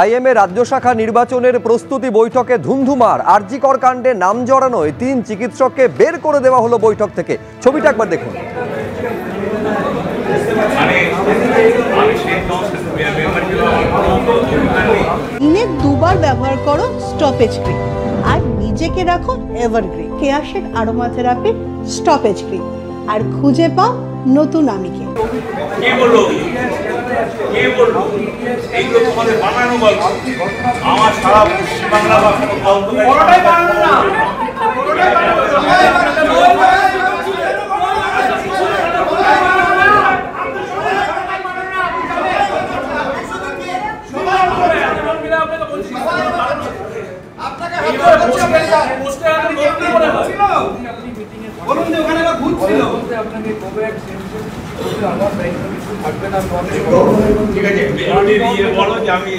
IMA রাজ্য শাখা নির্বাচনের প্রস্তুতি বৈঠকে ধুন্ধুমার। আরজিকর কাণ্ডে নাম জড়ানোয় 3 চিকিৎসককে বের করে দেওয়া হলো বৈঠক থেকে। ছবিটা একবার দেখুন। দিনে দুবার ব্যবহার করো স্টপেজ ক্রিম আর নিজেকে রাখো evergreen কেয়াশেড aroma therapy stoppage cream আর খুঁজে পাও নতুন আমিকে। কে বললো এইগুলো তোমাদের বানানো গল্প? আমার সারা পশ্চিমবাংলা বা কোনোটাই বানানো না। ঠিক আছে, মেজরিটি দিয়ে বলো যে আমি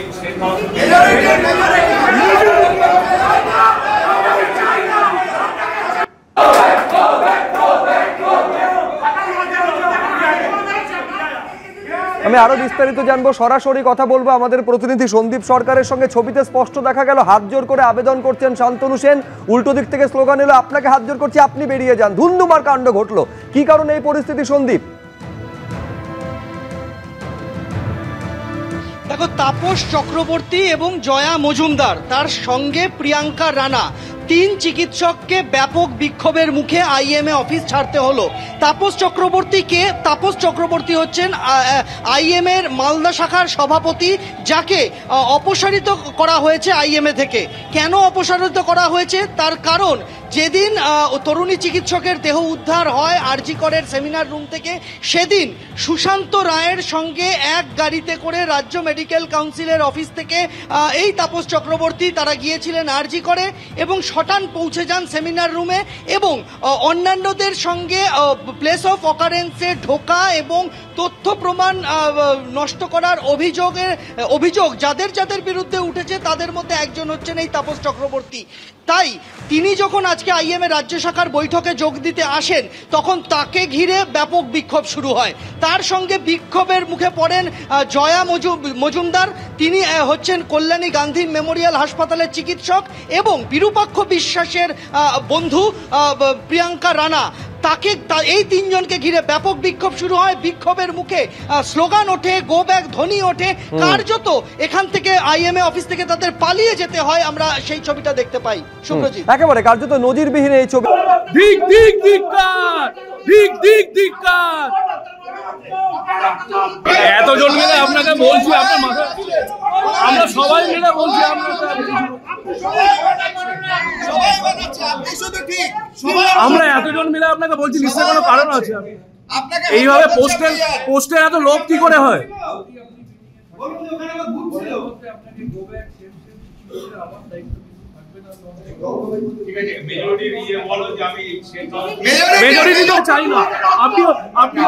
আমি আরো বিস্তারিত জানবো, সরাসরি কথা বলবো আমাদের প্রতিনিধি সন্দীপ সরকারের সঙ্গে। ছবিতে স্পষ্ট দেখা গেল হাত জোর করে আবেদন করছেন শান্তনু সেন। উল্টো দিক থেকে স্লোগান এলো, আপনাকে হাত জোর করছি, আপনি বেরিয়ে যান। ধুন্ধুমার কাণ্ড ঘটলো। কি কারণে এই পরিস্থিতি সন্দীপ? দেখো, তাপস চক্রবর্তী এবং জয়া মজুমদার তার সঙ্গে প্রিয়াঙ্কা রানা 3 চিকিৎসককে ব্যাপক বিক্ষোভের মুখে আইএমএ অফিস ছাড়তে হলো। তাপস চক্রবর্তী হচ্ছেন আইএমএ এর মালদা শাখার সভাপতি, যাকে অপসারিত করা হয়েছে আইএমএ থেকে। কেন অপসারিত করা হয়েছে তার কারণ, যেদিন তরুণী চিকিৎসকের দেহ উদ্ধার হয় আরজিকরের সেমিনার রুম থেকে, সেদিন সুশান্ত রায়ের সঙ্গে এক গাড়িতে করে রাজ্য মেডিকেল কাউন্সিলের অফিস থেকে এই তাপস চক্রবর্তী তারা গিয়েছিলেন আরজিকরে এবং শটান পৌঁছে যান সেমিনার রুমে এবং অন্যান্যদের সঙ্গে প্লেস অফ অকারেন্সে ঢোকা এবং তথ্য প্রমাণ নষ্ট করার অভিযোগ যাদের বিরুদ্ধে উঠেছে তাদের মধ্যে একজন হচ্ছেন এই তাপস চক্রবর্তী। তাই তিনি যখন আজকে আইএমএ রাজ্য শাখার বৈঠকে যোগ দিতে আসেন, তখন তাকে ঘিরে ব্যাপক বিক্ষোভ শুরু হয়। তার সঙ্গে বিক্ষোভের মুখে পড়েন জয়া মজুমদার। তিনি হচ্ছেন কল্যাণী গান্ধী মেমোরিয়াল হাসপাতালের চিকিৎসক এবং বিরূপাক্ষ বিশ্বাসের বন্ধু প্রিয়াঙ্কা রানা। এই 3 জনকে ঘিরে ব্যাপক বিক্ষোভ শুরু হয়। বিক্ষোভের মুখে স্লোগান ওঠে, গো ব্যাক ধ্বনি ওঠে। কার্যত এখান থেকে আইএমএ অফিস থেকে তাদের পালিয়ে যেতে হয়। আমরা সেই ছবিটা দেখতে পাই। সুব্রজিৎ, একেবারে কার্যত নজিরবিহীন এই ছবি। এতজন মিলে আপনাকে বলছি, আপনার মাথা আমরা সবাই মিলে বলছি, আমরা এতজন মিলে আপনাকে বলছি, নিশ্চয়ই কোনো কারণ আছে। এইভাবে পোস্টের এত লোক কি করে হয়? মেজরিটি তো চাই না। আপনি